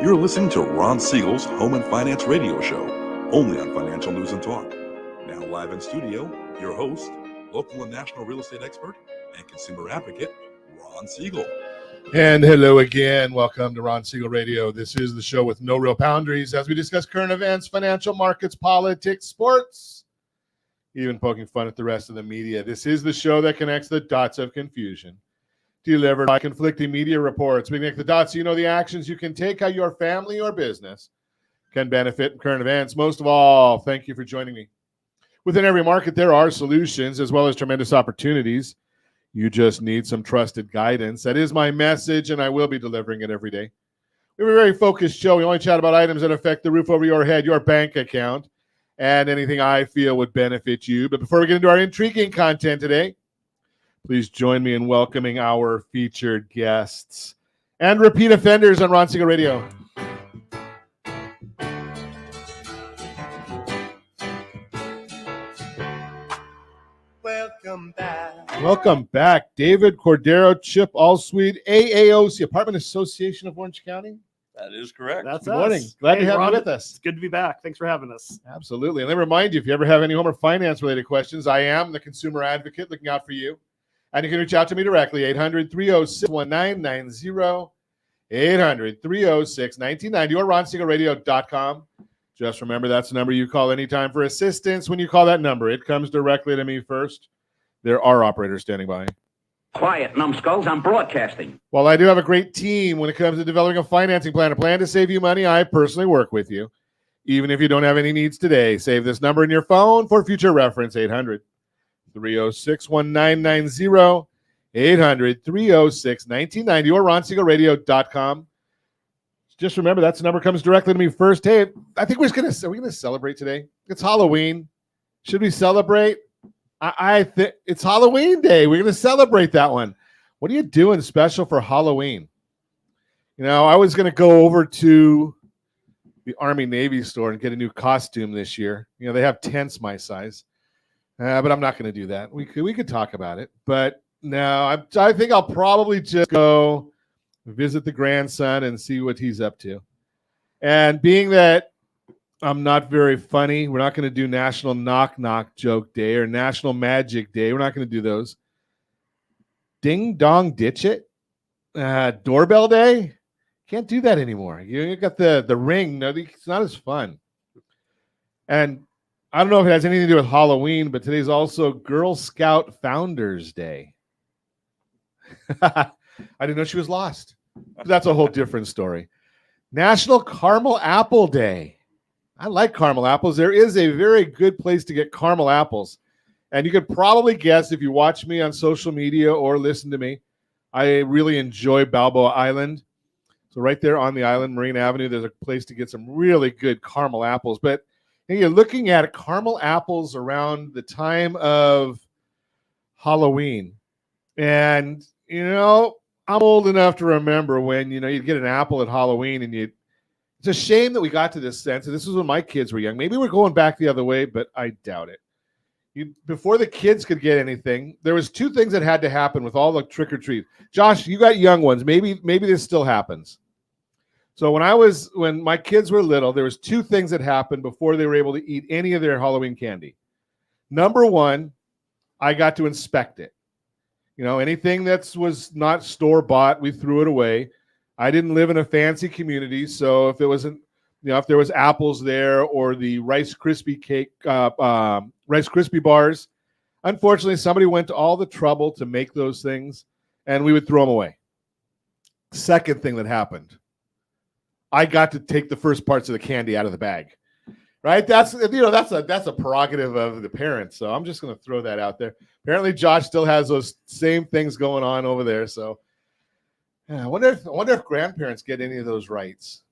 You're listening to Ron Siegel's Home and Finance Radio Show, only on Financial News and Talk. Now live in studio, your host, local and national real estate expert and consumer advocate, Ron Siegel. And hello again. Welcome to Ron Siegel Radio. This is the show with no real boundaries as we discuss current events, financial markets, politics, sports, even poking fun at the rest of the media. This is the show that connects the dots of confusion, delivered by conflicting media reports. We connect the dots so you know the actions you can take, how your family or business can benefit from current events. Most of all, thank you for joining me. Within every market, there are solutions as well as tremendous opportunities. You just need some trusted guidance. That is my message, and I will be delivering it every day. We have a very focused show. We only chat about items that affect the roof over your head, your bank account, and anything I feel would benefit you. But before we get into our intriguing content today, please join me in welcoming our featured guests and repeat offenders on Ron Siegel Radio. Welcome back, David Cordero, Chip Ahlswede, AAOC, Apartment Association of Orange County. That is correct. That's Good morning. Glad to have you with us. It's good to be back. Thanks for having us. Absolutely. And let me remind you, if you ever have any home or finance related questions, I am the consumer advocate looking out for you. And you can reach out to me directly, 800-306-1990, 800-306-1990, or ronsiegelradio.com. Just remember, that's the number you call anytime for assistance. When you call that number, it comes directly to me first. There are operators standing by. Quiet, numbskulls, I'm broadcasting. While I do have a great team when it comes to developing a financing plan, a plan to save you money, I personally work with you. Even if you don't have any needs today, save this number in your phone for future reference, 800-306-1990, 800-306-1990, or ronsiegelradio.com. Just remember, that's the number comes directly to me first. Hey, I think are we going to celebrate today? It's Halloween. Should we celebrate? I think it's Halloween Day. We're going to celebrate that one. What are you doing special for Halloween? You know, I was going to go over to the Army Navy store and get a new costume this year. You know, they have tents my size, but I'm not going to do that. We could talk about it, but no, I think I'll probably just go visit the grandson and see what he's up to. And being that I'm not very funny, we're not going to do National Knock Knock Joke Day or National Magic Day. We're not going to do those. Ding Dong Ditch It, Doorbell Day. Can't do that anymore. You got the ring. No, it's not as fun. And I don't know if it has anything to do with Halloween, but today's also Girl Scout Founders Day. I didn't know she was lost. But that's a whole different story. National Caramel Apple Day. I like caramel apples. There is a very good place to get caramel apples. And you could probably guess if you watch me on social media or listen to me, I really enjoy Balboa Island. So right there on the island, Marine Avenue, there's a place to get some really good caramel apples. But you're looking at caramel apples around the time of Halloween. And, you know, I'm old enough to remember when, you know, you'd get an apple at Halloween and it's a shame that we got to this sense. And this was when my kids were young. Maybe we're going back the other way, but I doubt it. Before the kids could get anything, there was two things that had to happen with all the trick or treat. Josh, you got young ones. Maybe this still happens. So when my kids were little, there was two things that happened before they were able to eat any of their Halloween candy. Number one, I got to inspect it. You know, anything that was not store bought, we threw it away. I didn't live in a fancy community, so if there was apples there or the Rice Krispie bars, unfortunately, somebody went to all the trouble to make those things, and we would throw them away. Second thing that happened, I got to take the first parts of the candy out of the bag. Right? That's a prerogative of the parents. So I'm just going to throw that out there. Apparently, Josh still has those same things going on over there. So. Yeah, I wonder if grandparents get any of those rights.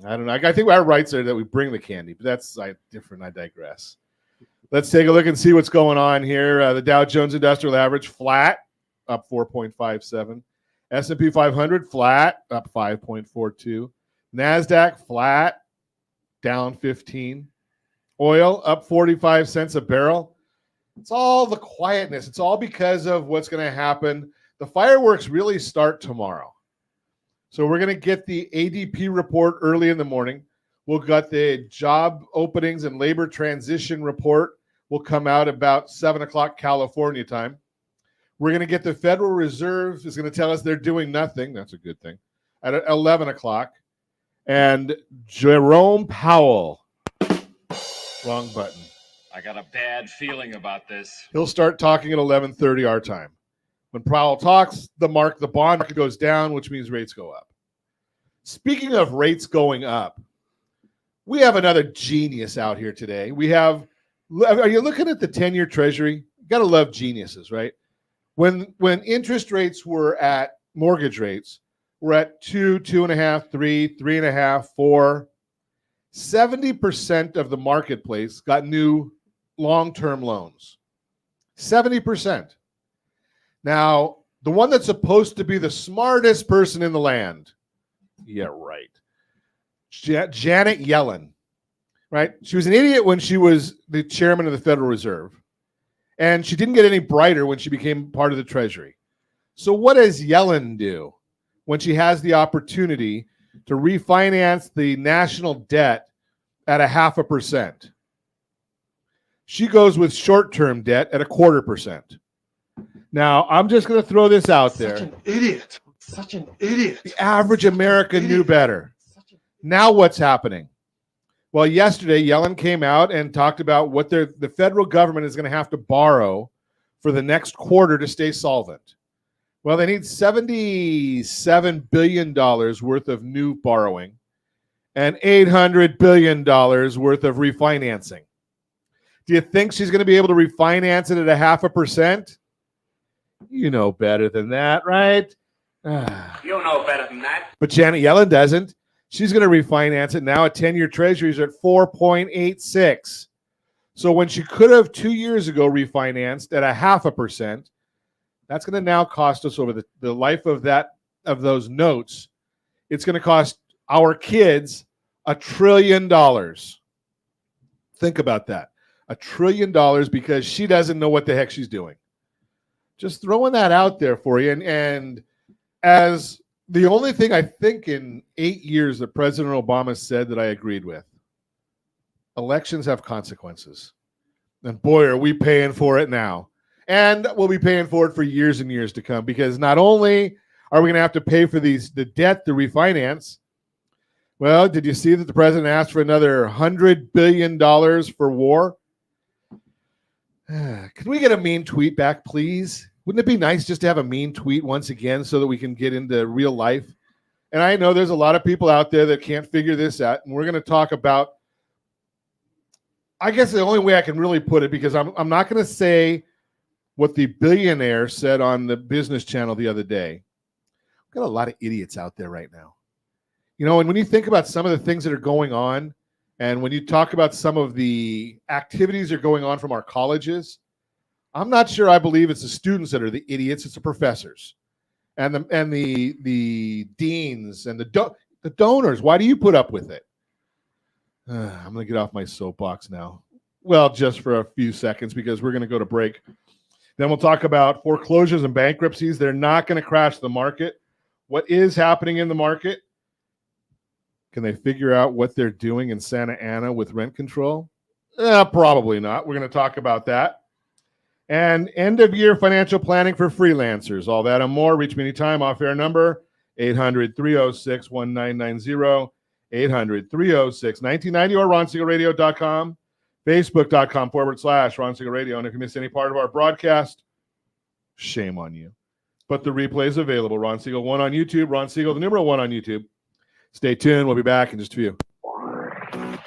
I don't know. I think our rights are that we bring the candy, but that's different. I digress. Let's take a look and see what's going on here. The Dow Jones Industrial Average flat, up 4.57. S&P 500 flat, up 5.42. NASDAQ flat, down 15. Oil up 45 cents a barrel. It's all the quietness. It's all because of what's going to happen. The fireworks really start tomorrow. So we're going to get the ADP report early in the morning. We'll get the job openings and labor transition report will come out about 7 o'clock California time. We're going to get the Federal Reserve is going to tell us they're doing nothing. That's a good thing. At 11 o'clock. And Jerome Powell. Wrong button. I got a bad feeling about this. He'll start talking at 11:30 our time. When Powell talks, the bond market goes down, which means rates go up. Speaking of rates going up, we have another genius out here today. Are you looking at the 10-year Treasury? You got to love geniuses, right? When interest rates were at mortgage rates, were at 2, 2.5, 3, 3.5, 4, 70% of the marketplace got new long-term loans. 70%. Now, the one that's supposed to be the smartest person in the land, yeah, right, Janet Yellen, right? She was an idiot when she was the chairman of the Federal Reserve, and she didn't get any brighter when she became part of the Treasury. So what does Yellen do when she has the opportunity to refinance the national debt at 0.5%? She goes with short-term debt at 0.25%. Now, I'm just going to throw this out there. Such an idiot. Such an idiot. The average American knew better. Now what's happening? Well, yesterday, Yellen came out and talked about what the federal government is going to have to borrow for the next quarter to stay solvent. Well, they need $77 billion worth of new borrowing and $800 billion worth of refinancing. Do you think she's going to be able to refinance it at 0.5%? You know better than that, right? You know better than that. But Janet Yellen doesn't. She's going to refinance it now at 10-year treasuries at 4.86. So when she could have 2 years ago refinanced at 0.5%, that's going to now cost us over the life of those notes. It's going to cost our kids $1 trillion. Think about that. $1 trillion because she doesn't know what the heck she's doing. Just throwing that out there for you. And as the only thing I think in 8 years that President Obama said that I agreed with, elections have consequences. And boy, are we paying for it now. And we'll be paying for it for years and years to come, because not only are we going to have to pay for the debt to refinance, well, did you see that the president asked for another $100 billion for war? Can we get a mean tweet back, please? Wouldn't it be nice just to have a mean tweet once again so that we can get into real life? And I know there's a lot of people out there that can't figure this out, and we're going to talk about, I guess the only way I can really put it, because I'm not going to say what the billionaire said on the Business Channel the other day. We've got a lot of idiots out there right now. You know, and when you think about some of the things that are going on, and when you talk about some of the activities that are going on from our colleges, I'm not sure I believe it's the students that are the idiots. It's the professors and the deans and the donors. Why do you put up with it? I'm going to get off my soapbox now. Well, just for a few seconds, because we're going to go to break. Then we'll talk about foreclosures and bankruptcies. They're not going to crash the market. What is happening in the market? Can they figure out what they're doing in Santa Ana with rent control? Probably not. We're going to talk about that. And end-of-year financial planning for freelancers. All that and more. Reach me anytime. Off-air number, 800-306-1990, 800-306-1990, or RonSiegelRadio.com, Facebook.com/Ron Siegel Radio. And if you missed any part of our broadcast, shame on you. But the replay is available. Ron Siegel 1 on YouTube. Ron Siegel, the number 1 on YouTube. Stay tuned. We'll be back in just a few. Ron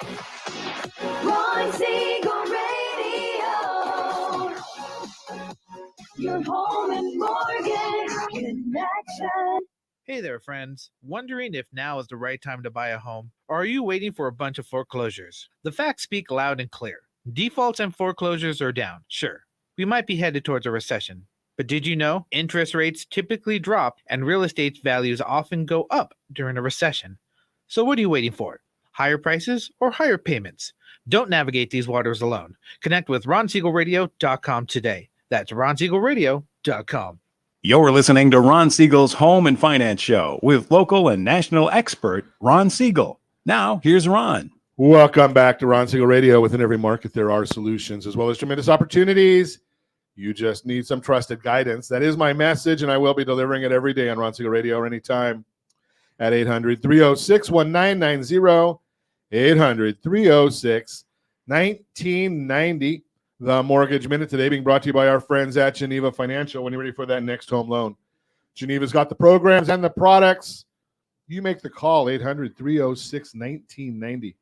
Siegel Radio, your home and mortgage connection. Hey there, friends. Wondering if now is the right time to buy a home? Or are you waiting for a bunch of foreclosures? The facts speak loud and clear. Defaults and foreclosures are down. Sure, we might be headed towards a recession. But did you know interest rates typically drop and real estate values often go up during a recession? So what are you waiting for? Higher prices or higher payments? Don't navigate these waters alone. Connect with RonSiegelRadio.com today. That's RonSiegelRadio.com. You're listening to Ron Siegel's Home and Finance Show with local and national expert Ron Siegel. Now, here's Ron. Welcome back to Ron Siegel Radio. Within every market, there are solutions as well as tremendous opportunities. You just need some trusted guidance. That is my message, and I will be delivering it every day on Ron Siegel Radio or anytime at 800-306-1990, 800-306-1990. The Mortgage Minute today being brought to you by our friends at Geneva Financial. When you're ready for that next home loan, Geneva's got the programs and the products. You make the call, 800-306-1990.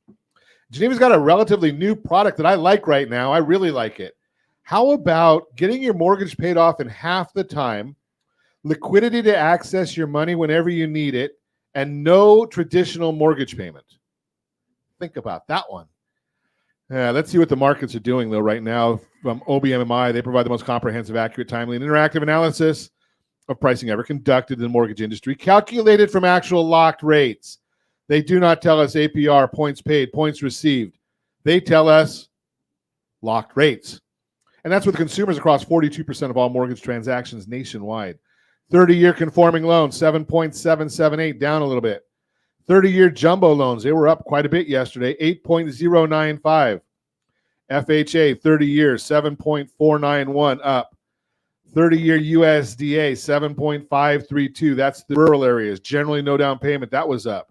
Geneva's got a relatively new product that I like right now. I really like it. How about getting your mortgage paid off in half the time, liquidity to access your money whenever you need it, and no traditional mortgage payment? Think about that one. Let's see what the markets are doing, though, right now. From OBMMI, they provide the most comprehensive, accurate, timely, and interactive analysis of pricing ever conducted in the mortgage industry, calculated from actual locked rates. They do not tell us APR, points paid, points received. They tell us locked rates. And that's with consumers across 42% of all mortgage transactions nationwide. 30-year conforming loans, 7.778, down a little bit. 30-year jumbo loans, they were up quite a bit yesterday, 8.095. FHA, 30 years, 7.491 up. 30-year USDA, 7.532. That's the rural areas. Generally no down payment. That was up.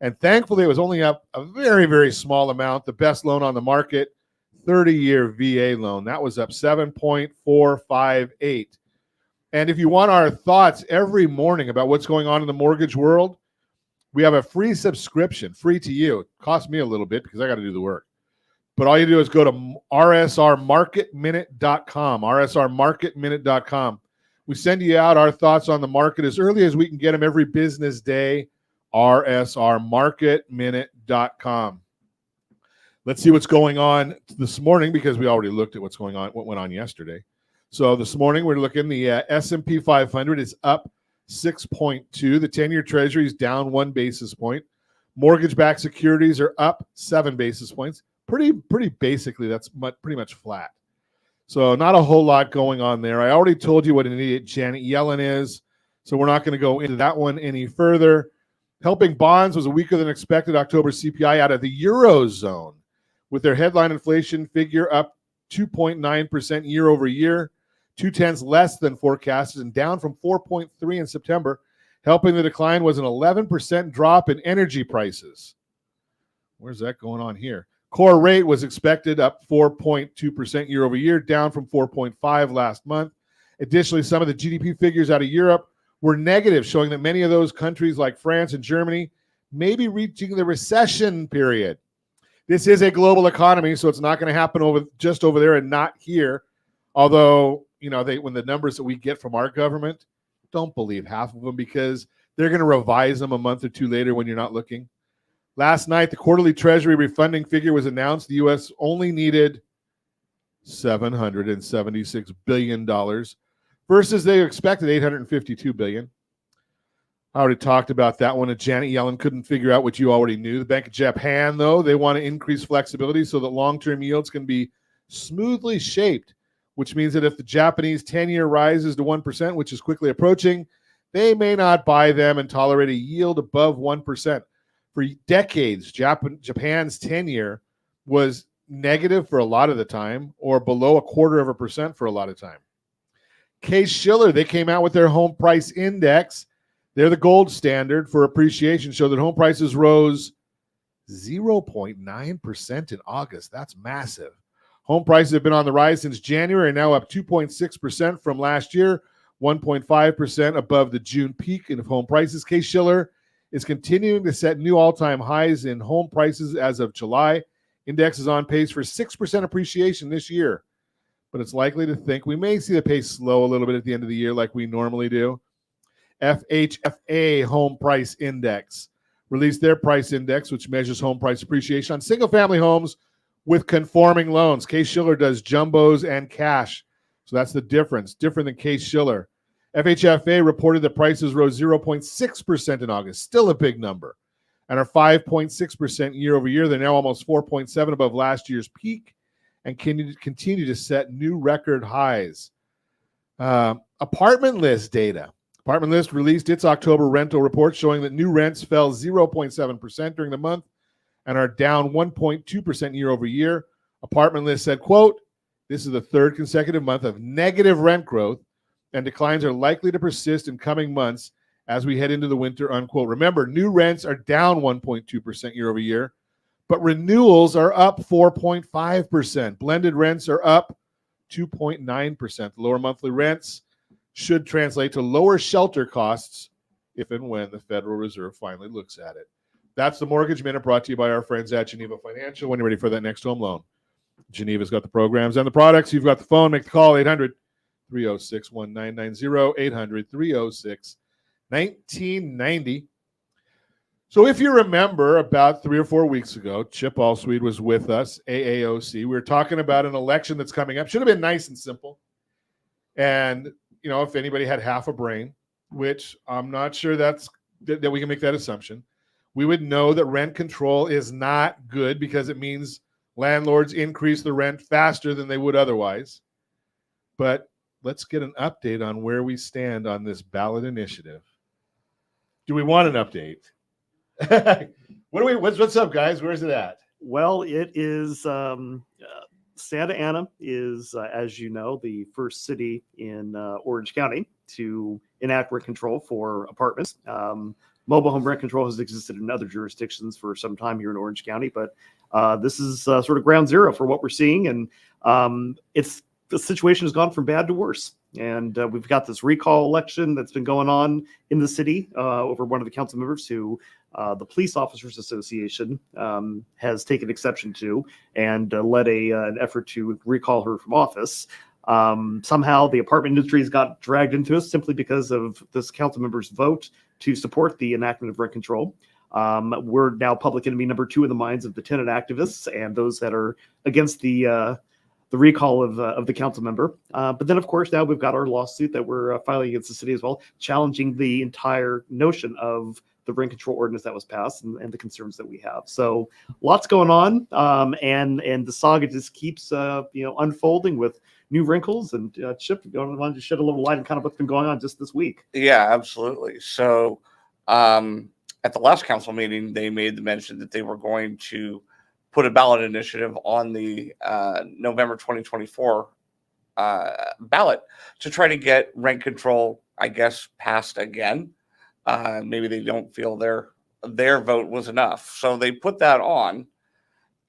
And thankfully, it was only up a very, very small amount. The best loan on the market, 30-year VA loan. That was up 7.458. And if you want our thoughts every morning about what's going on in the mortgage world, we have a free subscription, free to you. It costs me a little bit because I got to do the work. But all you do is go to rsrmarketminute.com, rsrmarketminute.com. We send you out our thoughts on the market as early as we can get them every business day, rsrmarketminute.com. Let's see what's going on this morning because we already looked at what went on yesterday. So this morning we're looking, the S&P 500 is up 6.2. The 10-year Treasury is down 1 basis point. Mortgage-backed securities are up 7 basis points. Pretty basically, that's pretty much flat. So not a whole lot going on there. I already told you what an idiot Janet Yellen is, so we're not going to go into that one any further. Helping bonds was a weaker than expected October CPI out of the Eurozone, with their headline inflation figure up 2.9% year over year. 0.2 less than forecasted and down from 4.3 in September. Helping the decline was an 11% drop in energy prices. Where's that going on here? Core rate was expected up 4.2% year over year, down from 4.5 last month. Additionally, some of the GDP figures out of Europe were negative, showing that many of those countries like France and Germany may be reaching the recession period. This is a global economy, so it's not going to happen just over there and not here. Although, when the numbers that we get from our government, don't believe half of them because they're going to revise them a month or two later when you're not looking. Last night, the quarterly Treasury refunding figure was announced. The U.S. only needed $776 billion versus they expected $852 billion. I already talked about that one. And Janet Yellen couldn't figure out what you already knew. The Bank of Japan, though, they want to increase flexibility so that long-term yields can be smoothly shaped, which means that if the Japanese 10-year rises to 1%, which is quickly approaching, they may not buy them and tolerate a yield above 1%. For decades, Japan's 10-year was negative for a lot of the time or below 0.25% for a lot of time. Case-Shiller, they came out with their home price index. They're the gold standard for appreciation, show that home prices rose 0.9% in August. That's massive. Home prices have been on the rise since January and now up 2.6% from last year, 1.5% above the June peak in home prices. Case-Shiller is continuing to set new all-time highs in home prices as of July. Index is on pace for 6% appreciation this year, but it's likely to think we may see the pace slow a little bit at the end of the year like we normally do. FHFA Home Price Index released their price index, which measures home price appreciation on single-family homes with conforming loans. Case-Shiller does jumbos and cash, so that's the difference, different than Case-Shiller. FHFA reported that prices rose 0.6% in August, still a big number, and are 5.6% year over year. They're now almost 4.7 above last year's peak and continue to set new record highs. A Apartment List data. Apartment List released its October rental report showing that new rents fell 0.7% during the month and are down 1.2% year over year. Apartment List said, quote, "This is the third consecutive month of negative rent growth, and declines are likely to persist in coming months as we head into the winter," unquote. Remember, new rents are down 1.2% year over year, but renewals are up 4.5%. Blended rents are up 2.9%. Lower monthly rents should translate to lower shelter costs if and when the Federal Reserve finally looks at it. That's the Mortgage Minute, brought to you by our friends at Geneva Financial. When you're ready for that next home loan, Geneva's got the programs and the products. You've got the phone. Make the call, 800-306-1990, 800-306-1990. So if you remember, about 3 or 4 weeks ago, Chip Ahlswede was with us, AAOC. We were talking about an election that's coming up. Should have been nice and simple. And, you know, if anybody had half a brain, which I'm not sure that we can make that assumption, we would know that rent control is not good because it means landlords increase the rent faster than they would otherwise. But let's get an update on where we stand on this ballot initiative. Do we want an update? What's up, guys? Where's it at? Well, it is Santa Ana is, as you know, the first city in Orange County to enact rent control for apartments. Mobile home rent control has existed in other jurisdictions for some time here in Orange County, but this is sort of ground zero for what we're seeing, and the situation has gone from bad to worse. And we've got this recall election that's been going on in the city over one of the council members who the Police Officers Association has taken exception to and led an effort to recall her from office. Somehow the apartment industry has got dragged into this simply because of this council member's vote to support the enactment of rent control. We're now public enemy number 2 in the minds of the tenant activists and those that are against the recall of the council member. But then, of course, now we've got our lawsuit that we're filing against the city as well, challenging the entire notion of the rent control ordinance that was passed and the concerns that we have. So lots going on, and the saga just keeps unfolding with new wrinkles. And Chip, you want to shed a little light on kind of what's been going on just this week? Yeah, absolutely. So at the last council meeting, they made the mention that they were going to put a ballot initiative on the November 2024 ballot to try to get rent control, I guess, passed again. Maybe they don't feel their vote was enough. So they put that on.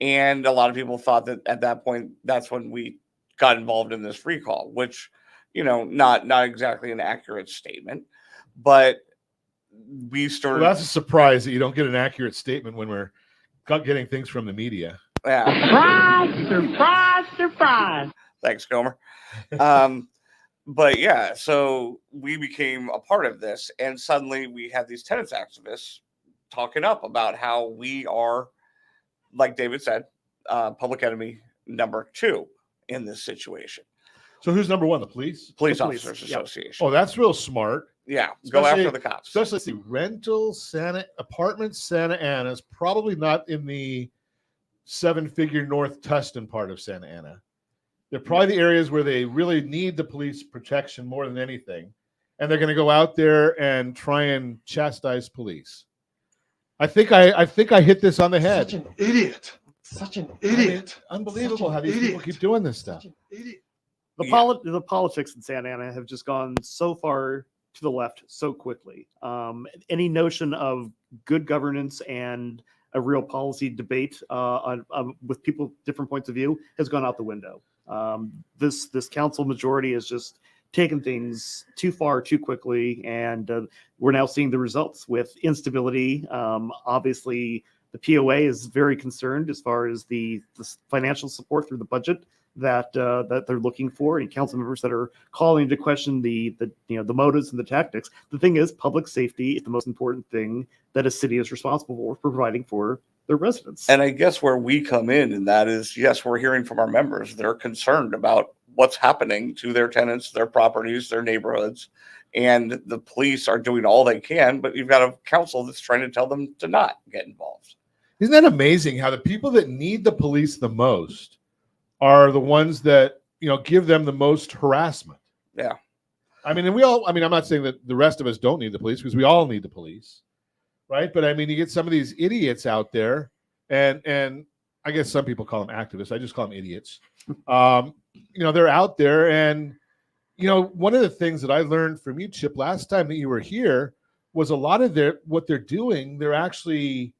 And a lot of people thought that at that point, that's when we got involved in this recall, which, not exactly an accurate statement, but we started. Well, that's a surprise that you don't get an accurate statement when we're getting things from the media. Yeah. Surprise. Thanks, Gomer. But yeah, so we became a part of this, and suddenly we have these tenants activists talking up about how we are, like David said, public enemy number 2 in this situation. So who's number 1? The police? Police Officers Association. Oh, that's real smart. Yeah, go after the cops. Especially, let's see, apartment Santa Ana is probably not in the 7-figure North Tustin part of Santa Ana. They're probably the areas where they really need the police protection more than anything. And they're going to go out there and try and chastise police. I think I hit this on the head. Such an idiot. Such an idiot. Unbelievable how these people keep doing this stuff. The politics in Santa Ana have just gone so far to the left so quickly. Any notion of good governance and a real policy debate with people different points of view has gone out the window. This council majority has just taken things too far too quickly, and we're now seeing the results with instability. Obviously, the POA is very concerned as far as the financial support through the budget that they're looking for, and council members that are calling into question the motives and the tactics. The thing is, public safety is the most important thing that a city is responsible for providing for their residents. And I guess where we come in, and that is, yes, we're hearing from our members. They're concerned about what's happening to their tenants, their properties, their neighborhoods, and the police are doing all they can, but you've got a council that's trying to tell them to not get involved. Isn't that amazing how the people that need the police the most are the ones that give them the most harassment? Yeah. I mean, and I'm not saying that the rest of us don't need the police, because we all need the police, right? But I mean, you get some of these idiots out there, and I guess some people call them activists. I just call them idiots. They're out there, and one of the things that I learned from you, Chip, last time that you were here was a lot of what they're doing. They're actually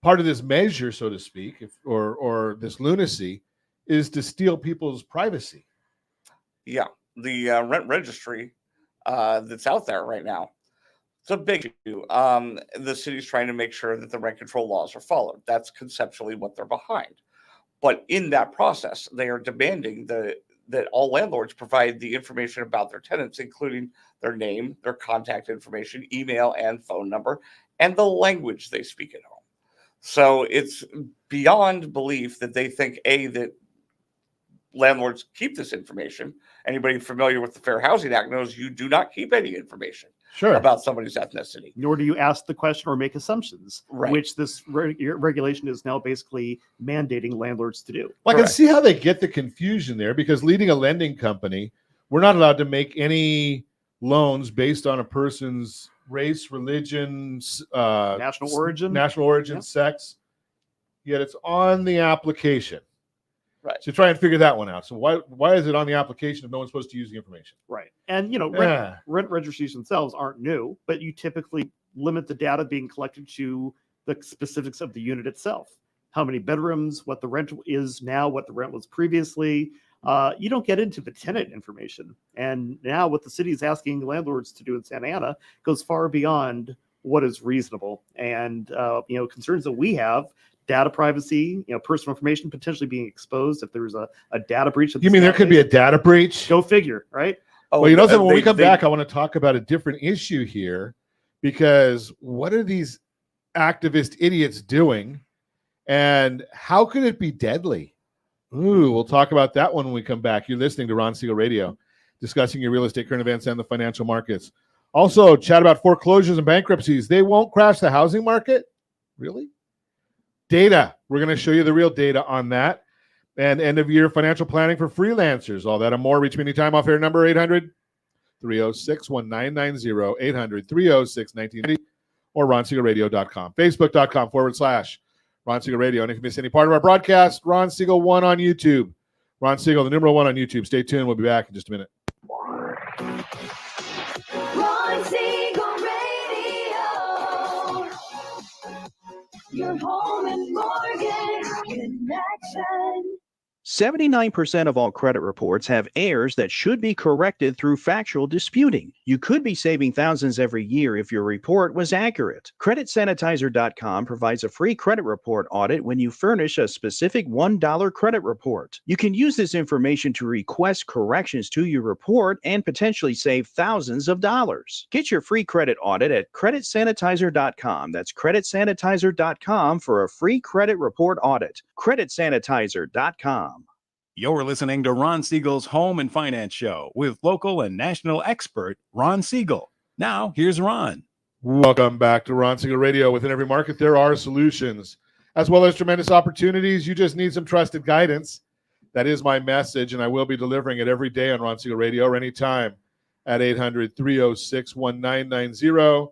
part of this measure, so to speak, or this lunacy, is to steal people's privacy. Yeah, the rent registry that's out there right now, it's a big issue. The city's trying to make sure that the rent control laws are followed. That's conceptually what they're behind. But in that process, they are demanding that all landlords provide the information about their tenants, including their name, their contact information, email and phone number, and the language they speak at home. So it's beyond belief that they think, that landlords keep this information. Anybody familiar with the Fair Housing Act knows you do not keep any information about somebody's ethnicity. Nor do you ask the question or make assumptions, right, which this regulation is now basically mandating landlords to do. Well, I can see how they get the confusion there, because leading a lending company, we're not allowed to make any loans based on a person's race, religion, national origin, yep, sex. Yet it's on the application. Right. So try and figure that one out. So why is it on the application if no one's supposed to use the information? Right. And rent registries themselves aren't new, but you typically limit the data being collected to the specifics of the unit itself. How many bedrooms, what the rent is now, what the rent was previously. You don't get into the tenant information. And now what the city is asking landlords to do in Santa Ana goes far beyond what is reasonable. And concerns that we have, data privacy, personal information potentially being exposed if there's a data breach. You mean there could be a data breach? Go figure, right? Well, when we come back, I want to talk about a different issue here, because what are these activist idiots doing, and how could it be deadly? Ooh, we'll talk about that when we come back. You're listening to Ron Siegel Radio, discussing your real estate, current events, and the financial markets. Also, chat about foreclosures and bankruptcies. They won't crash the housing market? Really? Data. We're going to show you the real data on that. And end of year financial planning for freelancers. All that and more. Reach me anytime. Off air number 800-306-1990, 800-306-1990, or ronsiegelradio.com. Facebook.com/Ron Siegel Radio. And if you miss any part of our broadcast, Ron Siegel 1 on YouTube. Ron Siegel, the numeral 1 on YouTube. Stay tuned. We'll be back in just a minute. Ron Siegel Radio. Your home and mortgage connection. 79% of all credit reports have errors that should be corrected through factual disputing. You could be saving thousands every year if your report was accurate. CreditSanitizer.com provides a free credit report audit when you furnish a specific $1 credit report. You can use this information to request corrections to your report and potentially save thousands of dollars. Get your free credit audit at CreditSanitizer.com. That's CreditSanitizer.com for a free credit report audit. CreditSanitizer.com. You're listening to Ron Siegel's Home and Finance Show with local and national expert Ron Siegel. Now, here's Ron. Welcome back to Ron Siegel Radio. Within every market, there are solutions, as well as tremendous opportunities. You just need some trusted guidance. That is my message, and I will be delivering it every day on Ron Siegel Radio or anytime at 800-306-1990,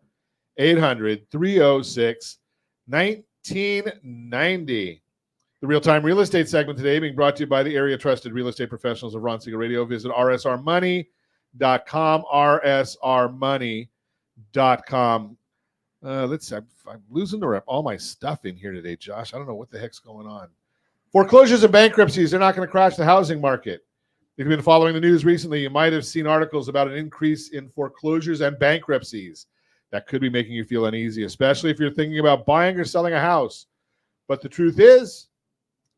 800-306-1990. The real-time real estate segment today being brought to you by the area trusted real estate professionals of Ron Siegel Radio. Visit rsrmoney.com, rsrmoney.com. Let's see, I'm losing all my stuff in here today, Josh. I don't know what the heck's going on. Foreclosures and bankruptcies, they're not going to crash the housing market. If you've been following the news recently, you might have seen articles about an increase in foreclosures and bankruptcies. That could be making you feel uneasy, especially if you're thinking about buying or selling a house. But the truth is,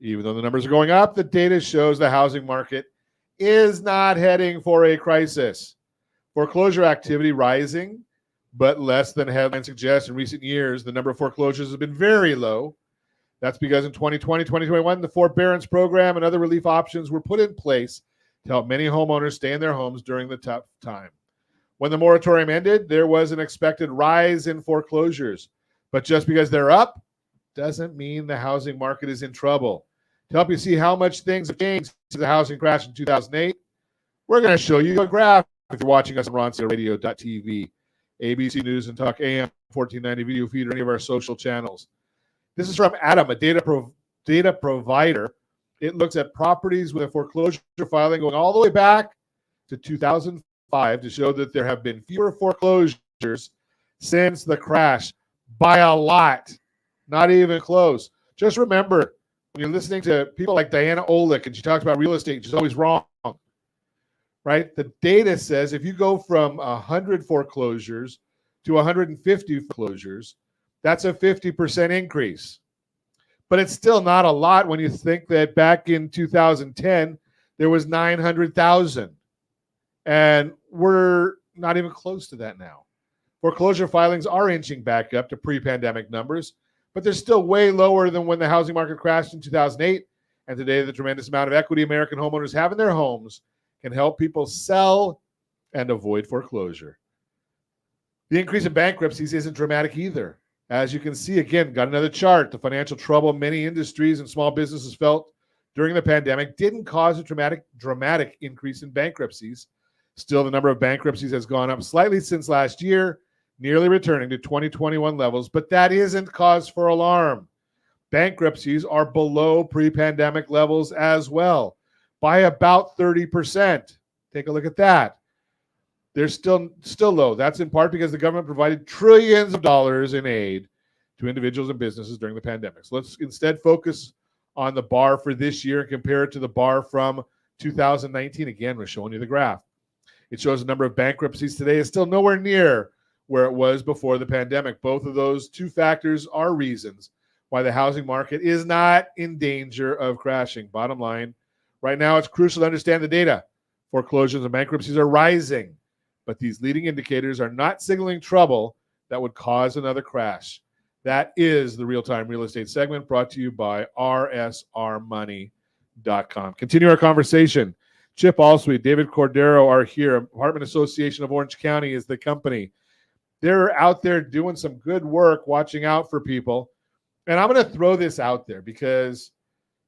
even though the numbers are going up, the data shows the housing market is not heading for a crisis. Foreclosure activity rising, but less than headlines suggest. In recent years, the number of foreclosures has been very low. That's because in 2020, 2021, the forbearance program and other relief options were put in place to help many homeowners stay in their homes during the tough time. When the moratorium ended, there was an expected rise in foreclosures. But just because they're up doesn't mean the housing market is in trouble. To help you see how much things have changed since the housing crash in 2008, we're going to show you a graph if you're watching us on RonSiegelRadio.tv, ABC News and Talk AM 1490 video feed, or any of our social channels. This is from Adam, a data provider. It looks at properties with a foreclosure filing going all the way back to 2005 to show that there have been fewer foreclosures since the crash by a lot. Not even close. Just remember, when you're listening to people like Diana Olick and she talks about real estate, she's always wrong, right? The data says if you go from 100 foreclosures to 150 foreclosures, that's a 50% increase. But it's still not a lot when you think that back in 2010, there was 900,000. And we're not even close to that now. Foreclosure filings are inching back up to pre-pandemic numbers, but they're still way lower than when the housing market crashed in 2008. And today, the tremendous amount of equity American homeowners have in their homes can help people sell and avoid foreclosure. The increase in bankruptcies isn't dramatic either. As you can see, again, got another chart. The financial trouble many industries and small businesses felt during the pandemic didn't cause a dramatic increase in bankruptcies. Still, the number of bankruptcies has gone up slightly since last year, nearly returning to 2021 levels, but that isn't cause for alarm. Bankruptcies are below pre-pandemic levels as well, by about 30%. Take a look at that. They're still low. That's in part because the government provided trillions of dollars in aid to individuals and businesses during the pandemic. So let's instead focus on the bar for this year and compare it to the bar from 2019. Again, we're showing you the graph. It shows the number of bankruptcies today is still nowhere near where it was before the pandemic. Both of those two factors are reasons why the housing market is not in danger of crashing. Bottom line, right now it's crucial to understand the data. Foreclosures and bankruptcies are rising, but these leading indicators are not signaling trouble that would cause another crash. That is the Real-Time Real Estate segment brought to you by rsrmoney.com. Continue our conversation. Chip Ahlswede, David Cordero are here. Apartment Association of Orange County is the company. They're out there doing some good work, watching out for people. And I'm going to throw this out there because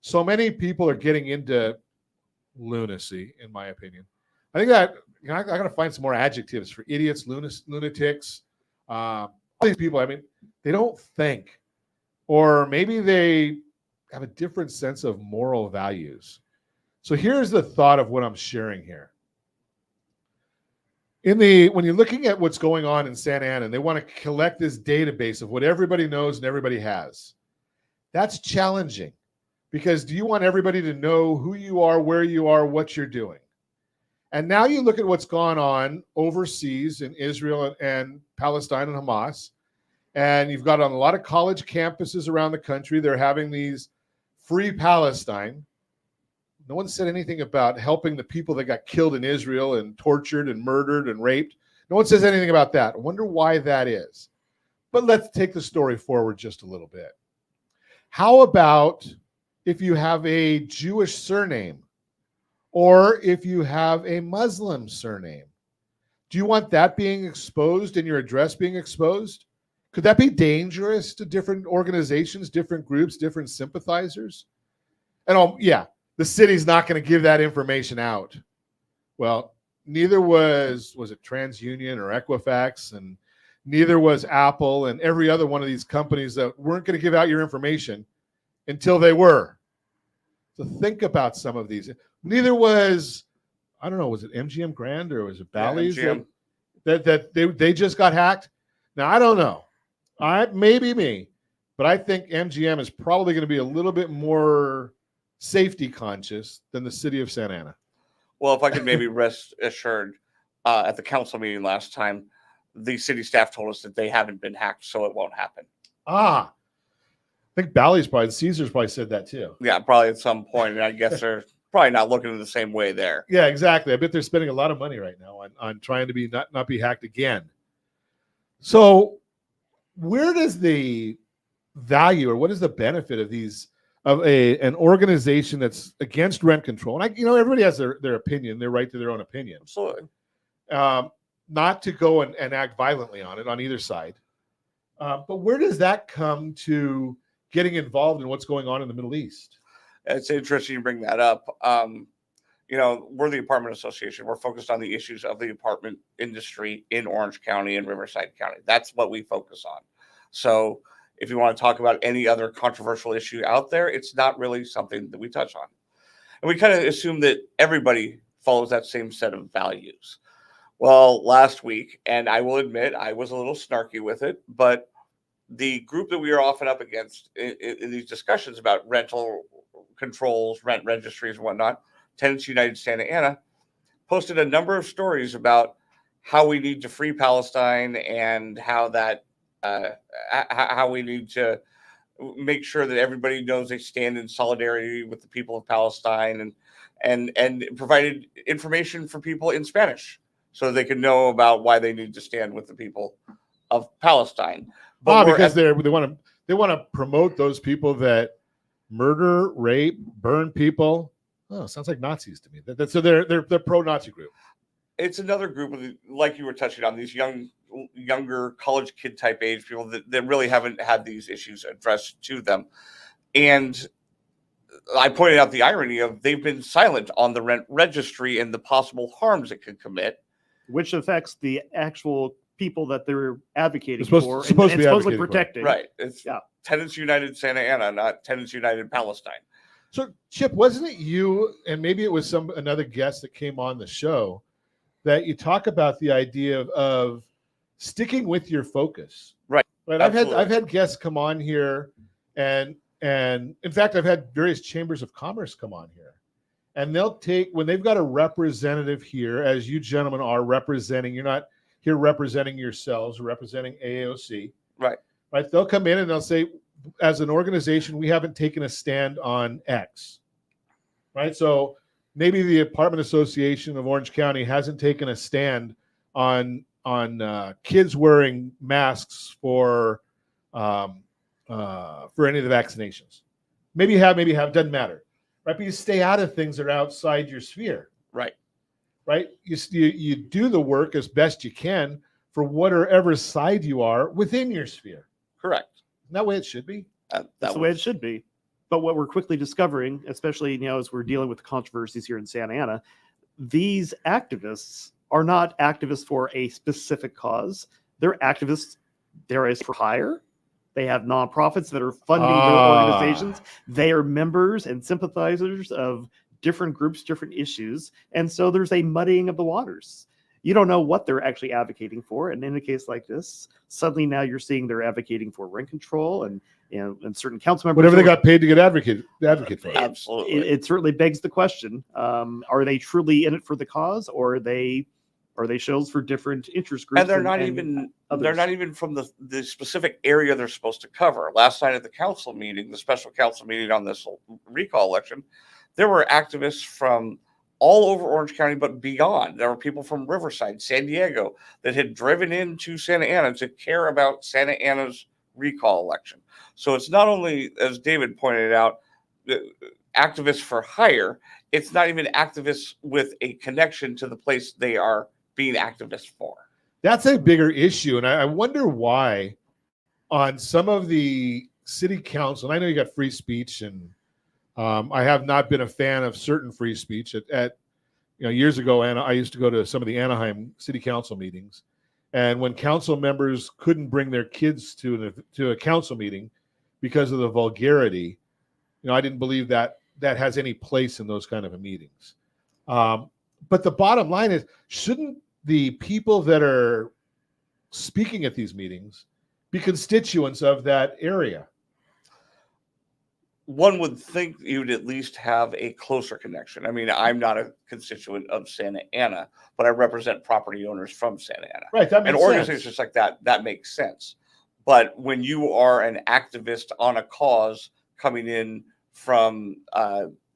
so many people are getting into lunacy, in my opinion. I think that I got to find some more adjectives for idiots, lunatics. All these people, I mean, they don't think, or maybe they have a different sense of moral values. So here's the thought of what I'm sharing here. When you're looking at what's going on in Santa Ana, and they want to collect this database of what everybody knows and everybody has, that's challenging because do you want everybody to know who you are, where you are, what you're doing? And now you look at what's gone on overseas in Israel and Palestine and Hamas, and you've got on a lot of college campuses around the country, they're having these free Palestine. No one said anything about helping the people that got killed in Israel and tortured and murdered and raped. No one says anything about that. I wonder why that is. But let's take the story forward just a little bit. How about if you have a Jewish surname or if you have a Muslim surname? Do you want that being exposed and your address being exposed? Could that be dangerous to different organizations, different groups, different sympathizers? And yeah, the city's not going to give that information out. Well, neither was it TransUnion or Equifax, and neither was Apple and every other one of these companies that weren't going to give out your information until they were. So think about some of these. Neither was, I don't know, was it MGM Grand or was it Bally's? Yeah, that they just got hacked? Now, I don't know. Maybe me, but I think MGM is probably going to be a little bit more safety conscious than the city of Santa Ana. Well, if I could maybe rest assured, at the council meeting last time, the city staff told us that they haven't been hacked, so it won't happen. I think Bally's Caesars probably said that too. Yeah, probably at some point. And I guess they're probably not looking in the same way there. Yeah, exactly. I bet they're spending a lot of money right now on trying to be not be hacked again. So where does the value or what is the benefit of these of an organization that's against rent control? And everybody has their opinion, their right to their own opinion. Absolutely. Not to go and act violently on it on either side. But where does that come to getting involved in what's going on in the Middle East? It's interesting you bring that up. we're the apartment association. We're focused on the issues of the apartment industry in Orange County and Riverside County. That's what we focus on. So if you want to talk about any other controversial issue out there, it's not really something that we touch on. And we kind of assume that everybody follows that same set of values. Well, last week, and I will admit I was a little snarky with it, but the group that we are often up against in these discussions about rental controls, rent registries and whatnot, Tenants United Santa Ana posted a number of stories about how we need to free Palestine and how we need to make sure that everybody knows they stand in solidarity with the people of Palestine, and provided information for people in Spanish so they could know about why they need to stand with the people of Palestine. Because they want to promote those people that murder, rape, burn people. Oh, sounds like Nazis to me. So they're pro-Nazi group. It's another group of, like you were touching on, these younger college kid type age people that really haven't had these issues addressed to them. And I pointed out the irony of they've been silent on the rent registry and the possible harms it could commit, which affects the actual people that they're advocating for and supposedly protecting. Right. It's Tenants United Santa Ana, not Tenants United Palestine. So, Chip, wasn't it you, and maybe it was another guest that came on the show, that you talk about the idea of sticking with your focus? Right. I've had guests come on here, and in fact, I've had various chambers of commerce come on here, and they'll take, when they've got a representative here, as you gentlemen are representing, you're not here representing yourselves, representing AAOC. Right. They'll come in and they'll say, as an organization, we haven't taken a stand on X. Right. So maybe the Apartment Association of Orange County hasn't taken a stand on kids wearing masks for any of the vaccinations. Maybe you have, doesn't matter. Right. But you stay out of things that are outside your sphere. Right. Right. You do the work as best you can for whatever side you are within your sphere. Correct. Isn't that the way it should be? That's the way it should be. But what we're quickly discovering, especially as we're dealing with the controversies here in Santa Ana, these activists are not activists for a specific cause. They're activists, there is for hire. They have nonprofits that are funding their organizations. They are members and sympathizers of different groups, different issues. And so there's a muddying of the waters. You don't know what they're actually advocating for. And in a case like this, suddenly now you're seeing they're advocating for rent control and certain council members. Whatever they got paid to get advocate for. Absolutely. It certainly begs the question, are they truly in it for the cause, or are they shows for different interest groups? And they're not even from the specific area they're supposed to cover. Last night at the council meeting, the special council meeting on this recall election, there were activists from all over Orange County, but beyond. There were people from Riverside, San Diego, that had driven into Santa Ana to care about Santa Ana's recall election. So it's not only, as David pointed out, activists for hire, it's not even activists with a connection to the place they are being activists for. That's a bigger issue. And I wonder why on some of the city council, and I know you got free speech, and I have not been a fan of certain free speech at years ago. And I used to go to some of the Anaheim city council meetings, and when council members couldn't bring their kids to a council meeting because of the vulgarity, I didn't believe that has any place in those kind of meetings. But the bottom line is, shouldn't the people that are speaking at these meetings be constituents of that area? One would think you'd at least have a closer connection. I mean, I'm not a constituent of Santa Ana, but I represent property owners from Santa Ana. Right. That makes and organizations sense. like that makes sense. But when you are an activist on a cause coming in from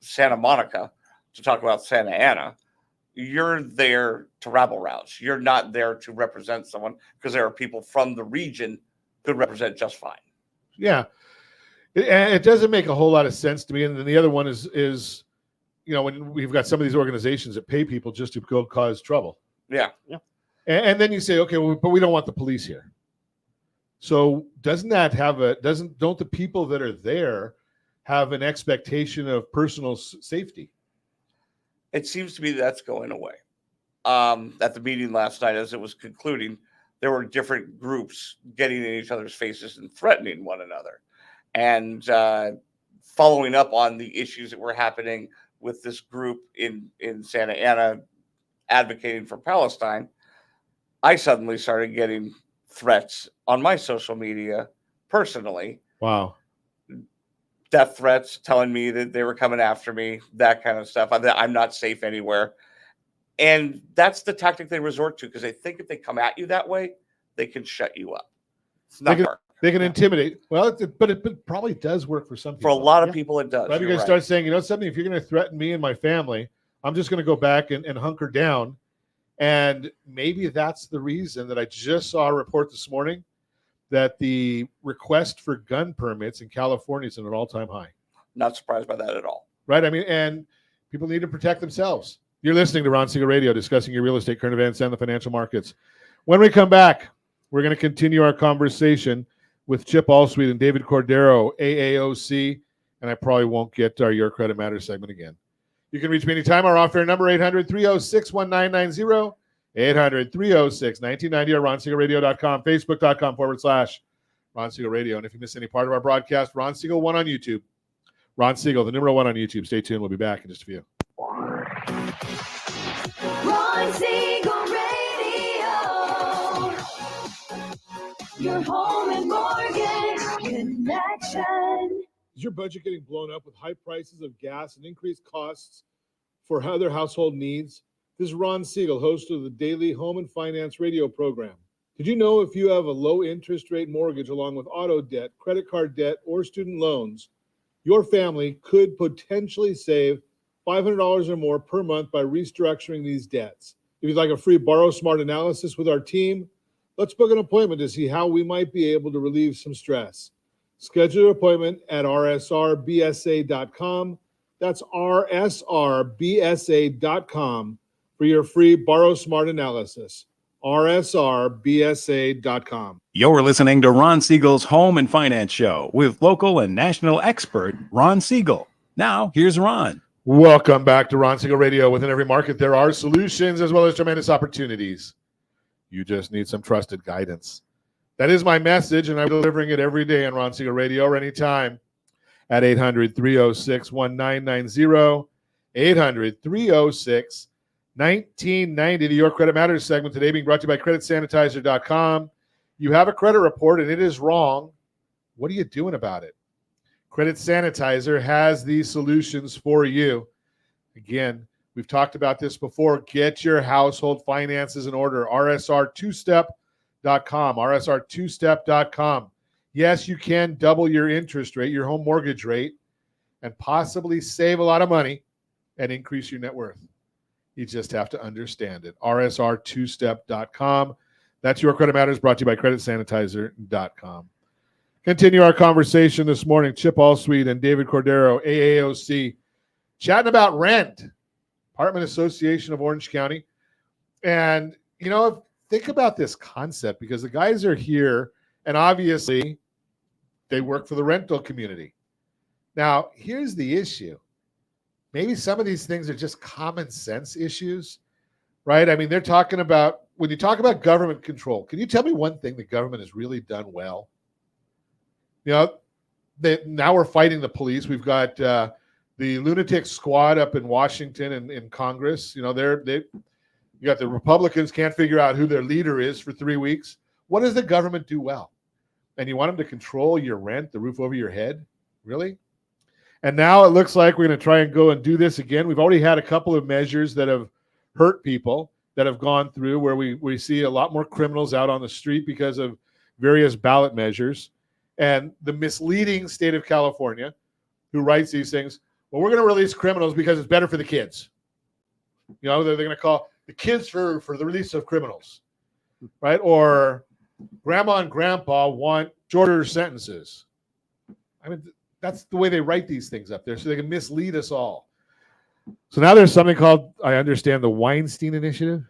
Santa Monica to talk about Santa Ana, you're there to rabble rouse. You're not there to represent someone, because there are people from the region who represent just fine. Yeah. It doesn't make a whole lot of sense to me. And then the other one is when we've got some of these organizations that pay people just to go cause trouble. Yeah. Yeah. And then you say, okay, well, but we don't want the police here. So don't the people that are there have an expectation of personal safety? It seems to me that's going away. At the meeting last night, as it was concluding, there were different groups getting in each other's faces and threatening one another. And following up on the issues that were happening with this group in Santa Ana advocating for Palestine, I suddenly started getting threats on my social media personally. Wow. Death threats, telling me that they were coming after me, that kind of stuff. I'm not safe anywhere. And that's the tactic they resort to, because they think if they come at you that way, they can shut you up. It's not work. They can intimidate. Well, but it probably does work for some people. For a lot of people, it does. Right? You're going to start saying, you know something, if you're going to threaten me and my family, I'm just going to go back and hunker down. And maybe that's the reason that I just saw a report this morning that the request for gun permits in California is at an all-time high. Not surprised by that at all. Right? I mean, and people need to protect themselves. You're listening to Ron Siegel Radio, discussing your real estate, current events, and the financial markets. When we come back, we're going to continue our conversation with Chip Ahlswede and David Cordero, AAOC, and I probably won't get our Your Credit Matters segment again. You can reach me anytime. Our off-air number, 800-306-1990, 800-306-1990, or RonSiegelRadio.com, Facebook.com/Ron Siegel Radio. And if you miss any part of our broadcast, Ron Siegel 1 on YouTube. Ron Siegel, the number 1 on YouTube. Stay tuned. We'll be back in just a few. Ron Siegel Radio. Your home and mortgage connection. Is your budget getting blown up with high prices of gas and increased costs for other household needs? This is Ron Siegel, host of the daily home and finance radio program. Did you know if you have a low interest rate mortgage along with auto debt, credit card debt, or student loans, your family could potentially save $500 or more per month by restructuring these debts? If you'd like a free Borrow Smart analysis with our team, let's book an appointment to see how we might be able to relieve some stress. Schedule your appointment at rsrbsa.com. That's rsrbsa.com for your free Borrow Smart analysis. rsrbsa.com. You're listening to Ron Siegel's Home and Finance Show with local and national expert Ron Siegel. Now, here's Ron. Welcome back to Ron Siegel Radio. Within every market, there are solutions as well as tremendous opportunities. You just need some trusted guidance. That is my message, and I'm delivering it every day on Ron Siegel Radio or anytime at 800-306-1990, 800-306-1990. The Your Credit Matters segment today being brought to you by CreditSanitizer.com. You have a credit report and it is wrong. What are you doing about it? Credit Sanitizer has these solutions for you. Again, we've talked about this before. Get your household finances in order. RSR2step.com. RSR2step.com. Yes, you can double your interest rate, your home mortgage rate, and possibly save a lot of money and increase your net worth. You just have to understand it. RSR2step.com. That's Your Credit Matters, brought to you by CreditSanitizer.com. Continue our conversation this morning. Chip Ahlswede and David Cordero, AAOC, chatting about rent, Apartment Association of Orange County. And, you know, think about this concept, because the guys are here and obviously they work for the rental community. Now, here's the issue. Maybe some of these things are just common sense issues, right? I mean, they're talking about, when you talk about government control, can you tell me one thing the government has really done well? You know, now we're fighting the police. We've got the lunatic squad up in Washington and in Congress. You know, you got the Republicans can't figure out who their leader is for 3 weeks. What does the government do well? And you want them to control your rent, the roof over your head? Really? And now it looks like we're going to try and go and do this again. We've already had a couple of measures that have hurt people that have gone through, where we see a lot more criminals out on the street because of various ballot measures. And the misleading state of California, who writes these things, well, we're going to release criminals because it's better for the kids. You know, they're going to call the kids for the release of criminals, right? Or grandma and grandpa want shorter sentences. I mean, that's the way they write these things up there, so they can mislead us all. So now there's something called, I understand, the Weinstein Initiative.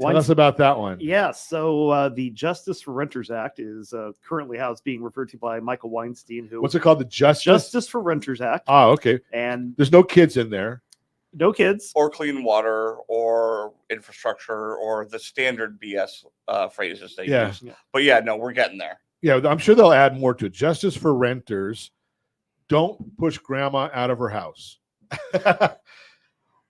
Tell us about that one. Yeah, so the Justice for Renters Act is currently how it's being referred to by Michael Weinstein. What's it called? The Justice for Renters Act. Oh, okay. And there's no kids in there. No kids. or clean water or infrastructure or the standard BS phrases they Yeah. use. But yeah, no, we're getting there. Yeah, I'm sure they'll add more to it. Justice for renters. Don't push grandma out of her house.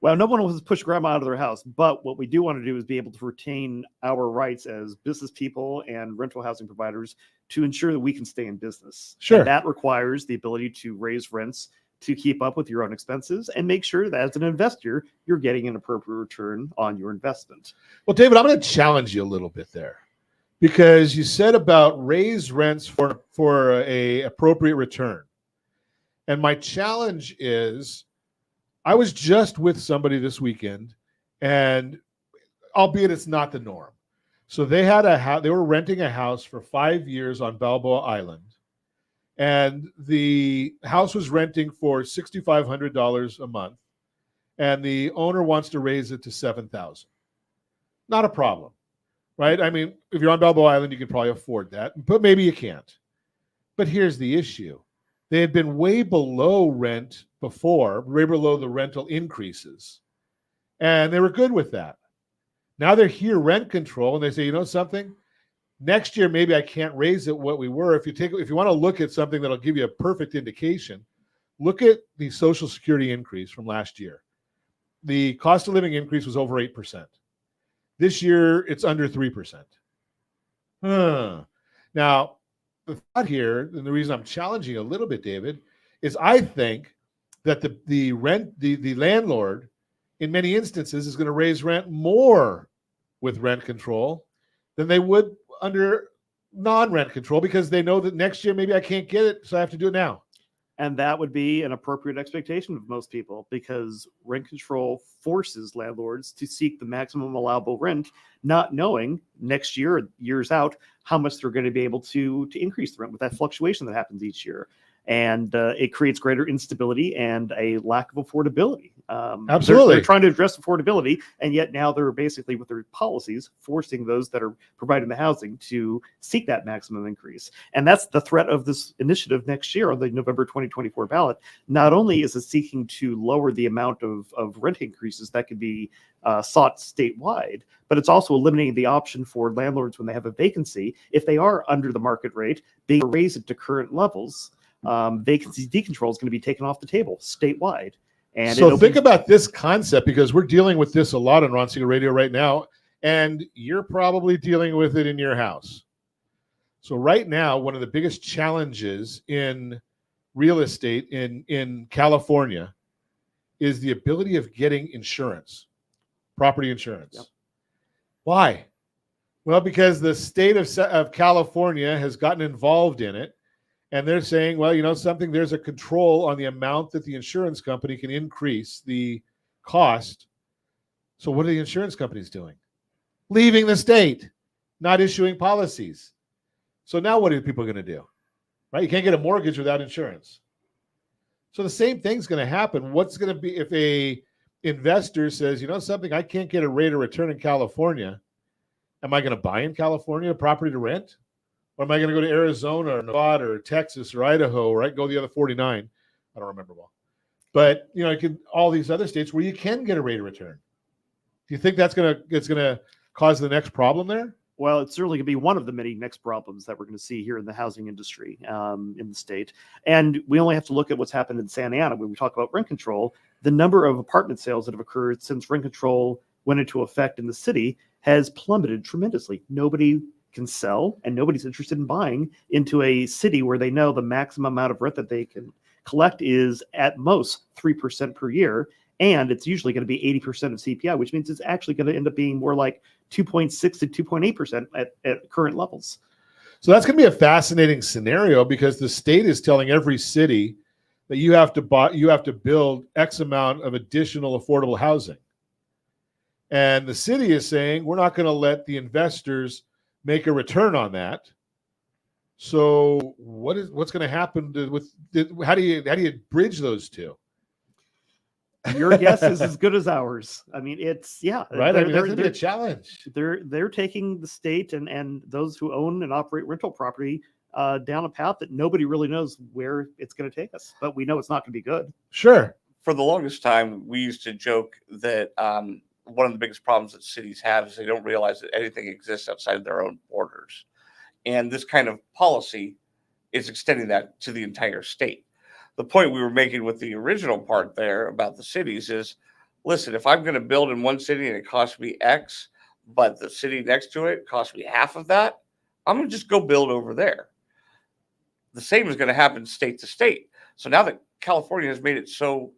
Well, no one wants to push grandma out of their house, but what we do want to do is be able to retain our rights as business people and rental housing providers to ensure that we can stay in business. Sure. And that requires the ability to raise rents to keep up with your own expenses and make sure that as an investor, you're getting an appropriate return on your investment. Well, David, I'm going to challenge you a little bit there, because you said about raise rents for a appropriate return. And my challenge is, I was just with somebody this weekend, and albeit it's not the norm. So they had they were renting a house for 5 years on Balboa Island, and the house was renting for $6,500 a month, and the owner wants to raise it to $7,000. Not a problem, right? I mean, if you're on Balboa Island, you can probably afford that, but maybe you can't. But here's the issue. They had been way below rent before, way below the rental increases. And they were good with that. Now they're here rent control, and they say, you know something? Next year, maybe I can't raise it what we were. If you want to look at something that'll give you a perfect indication, look at the Social Security increase from last year. The cost of living increase was over 8%. This year, it's under 3%. Now, the thought here, and the reason I'm challenging you a little bit, David, is I think that the landlord, in many instances, is going to raise rent more with rent control than they would under non-rent control, because they know that next year maybe I can't get it, so I have to do it now. And that would be an appropriate expectation of most people, because rent control forces landlords to seek the maximum allowable rent, not knowing next year or years out how much they're going to be able to increase the rent with that fluctuation that happens each year. And it creates greater instability and a lack of affordability. Absolutely. They're trying to address affordability, and yet now they're basically, with their policies, forcing those that are providing the housing to seek that maximum increase. And that's the threat of this initiative next year on the November 2024 ballot. Not only is it seeking to lower the amount of rent increases that could be sought statewide, but it's also eliminating the option for landlords when they have a vacancy, if they are under the market rate, being raised to current levels. Vacancy decontrol is going to be taken off the table statewide. And so think about this concept, because we're dealing with this a lot on Ron Siegel Radio right now, and you're probably dealing with it in your house. So right now, one of the biggest challenges in real estate in California is the ability of getting insurance, property insurance. Yep. Why? Well, because the state of California has gotten involved in it. And they're saying, well, you know something, there's a control on the amount that the insurance company can increase the cost. So what are the insurance companies doing? Leaving the state, not issuing policies. So now what are people going to do? Right? You can't get a mortgage without insurance. So the same thing's going to happen. What's going to be if a investor says, you know something, I can't get a rate of return in California. Am I going to buy in California a property to rent? Or am I going to go to Arizona or Nevada or Texas or Idaho, right? Go the other 49. I don't remember well. But, you know, you can all these other states where you can get a rate of return. Do you think it's going to cause the next problem there? Well, it's certainly going to be one of the many next problems that we're going to see here in the housing industry in the state. And we only have to look at what's happened in Santa Ana when we talk about rent control. The number of apartment sales that have occurred since rent control went into effect in the city has plummeted tremendously. Nobody can sell, and nobody's interested in buying into a city where they know the maximum amount of rent that they can collect is at most 3% per year, and it's usually going to be 80% of CPI, which means it's actually going to end up being more like 2.6 to 2.8% at current levels. So that's going to be a fascinating scenario, because the state is telling every city that you have to build X amount of additional affordable housing, and the city is saying we're not going to let the investors make a return on that. So what's going to happen how do you bridge those two? Your guess is as good as ours. I mean, it's right. I mean, that's going to be a challenge. They're taking the state and those who own and operate rental property down a path that nobody really knows where it's going to take us, but we know it's not going to be good. Sure. for the longest time, we used to joke that one of the biggest problems that cities have is they don't realize that anything exists outside their own borders. And this kind of policy is extending that to the entire state. The point we were making with the original part there about the cities is, listen, if I'm going to build in one city and it costs me X, but the city next to it costs me half of that, I'm going to just go build over there. The same is going to happen state to state. So now that California has made it so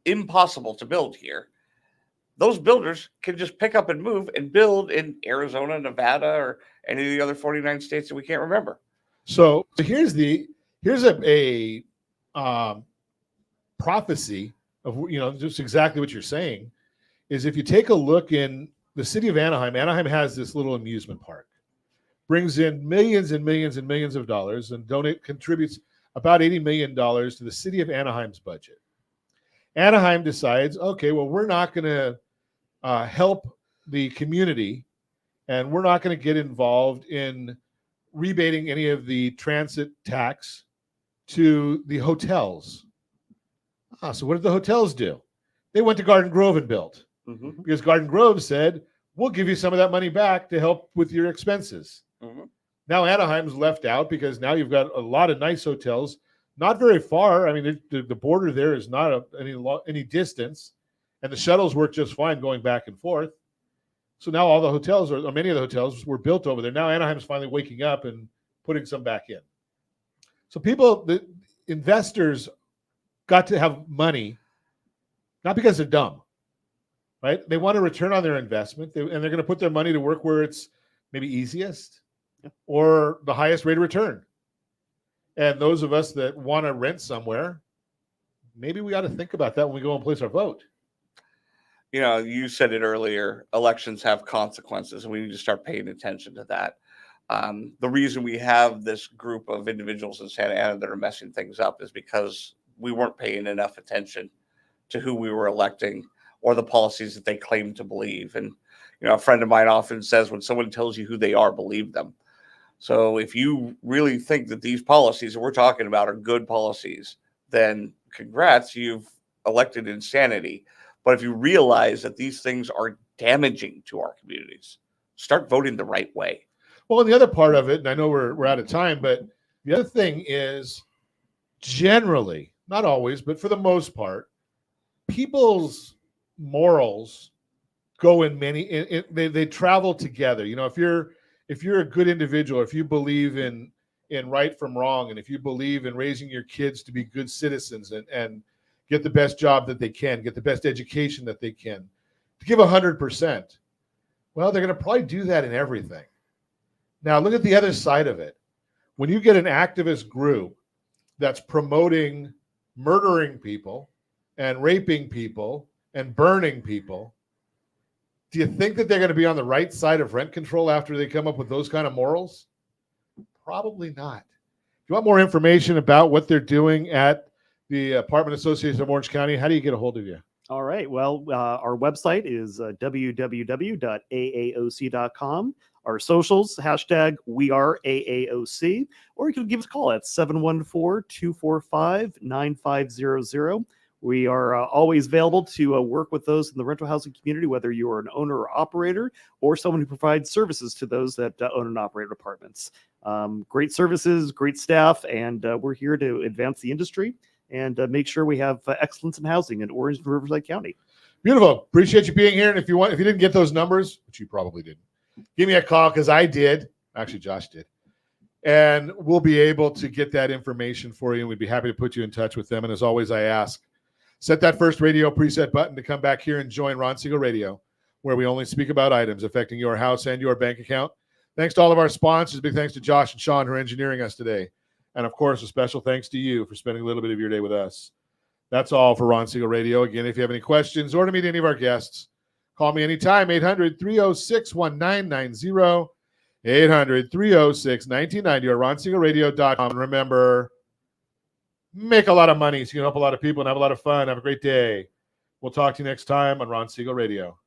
impossible to build here, those builders can just pick up and move and build in Arizona, Nevada, or any of the other 49 states that we can't remember. So here's a prophecy of, just exactly what you're saying, is if you take a look in the city of Anaheim has this little amusement park, brings in millions and millions and millions of dollars, and contributes about $80 million to the city of Anaheim's budget. Anaheim decides, okay, well, we're not going to help the community, and we're not going to get involved in rebating any of the transit tax to the hotels. So what did the hotels do? They went to Garden Grove and built, because Garden Grove said, we'll give you some of that money back to help with your expenses. Now Anaheim's left out because now you've got a lot of nice hotels, not very far. I mean, the border there is not any distance, and the shuttles work just fine going back and forth. So now all the hotels, or many of the hotels, were built over there. Now Anaheim's finally waking up and putting some back in. So the investors got to have money, not because they're dumb, right? They want a return on their investment, and they're going to put their money to work where it's maybe easiest or the highest rate of return. And those of us that want to rent somewhere, maybe we got to think about that when we go and place our vote. You said it earlier, elections have consequences, and we need to start paying attention to that. The reason we have this group of individuals in Santa Ana that are messing things up is because we weren't paying enough attention to who we were electing or the policies that they claim to believe. And, a friend of mine often says, when someone tells you who they are, believe them. So if you really think that these policies that we're talking about are good policies, then congrats, you've elected insanity. But if you realize that these things are damaging to our communities, start voting the right way. Well, and the other part of it, and I know we're out of time, but the other thing is, generally, not always, but for the most part, people's morals go in they travel together. If you're a good individual, if you believe in right from wrong, and if you believe in raising your kids to be good citizens and get the best job that they can, get the best education that they can, to give 100%, well, they're going to probably do that in everything. Now, look at the other side of it. When you get an activist group that's promoting murdering people and raping people and burning people, do you think that they're going to be on the right side of rent control after they come up with those kind of morals? Probably not. If you want more information about what they're doing at the Apartment Association of Orange County, how do you get a hold of you? All right. Well, our website is www.aaoc.com. Our socials, #WeAreAAOC, or you can give us a call at 714-245-9500. We are always available to work with those in the rental housing community, whether you are an owner or operator or someone who provides services to those that own and operate apartments. Great services, great staff, and we're here to advance the industry and make sure we have excellence in housing in Orange and Riverside County. Beautiful. Appreciate you being here. And if you didn't get those numbers, which you probably didn't, give me a call, because I did. Actually, Josh did. And we'll be able to get that information for you, and we'd be happy to put you in touch with them. And as always, I ask, set that first radio preset button to come back here and join Ron Siegel Radio, where we only speak about items affecting your house and your bank account. Thanks to all of our sponsors. Big thanks to Josh and Sean who are engineering us today. And, of course, a special thanks to you for spending a little bit of your day with us. That's all for Ron Siegel Radio. Again, if you have any questions or to meet any of our guests, call me anytime, 800-306-1990, 800-306-1990, or RonSiegelRadio.com. Remember, make a lot of money so you can help a lot of people and have a lot of fun. Have a great day. We'll talk to you next time on Ron Siegel Radio.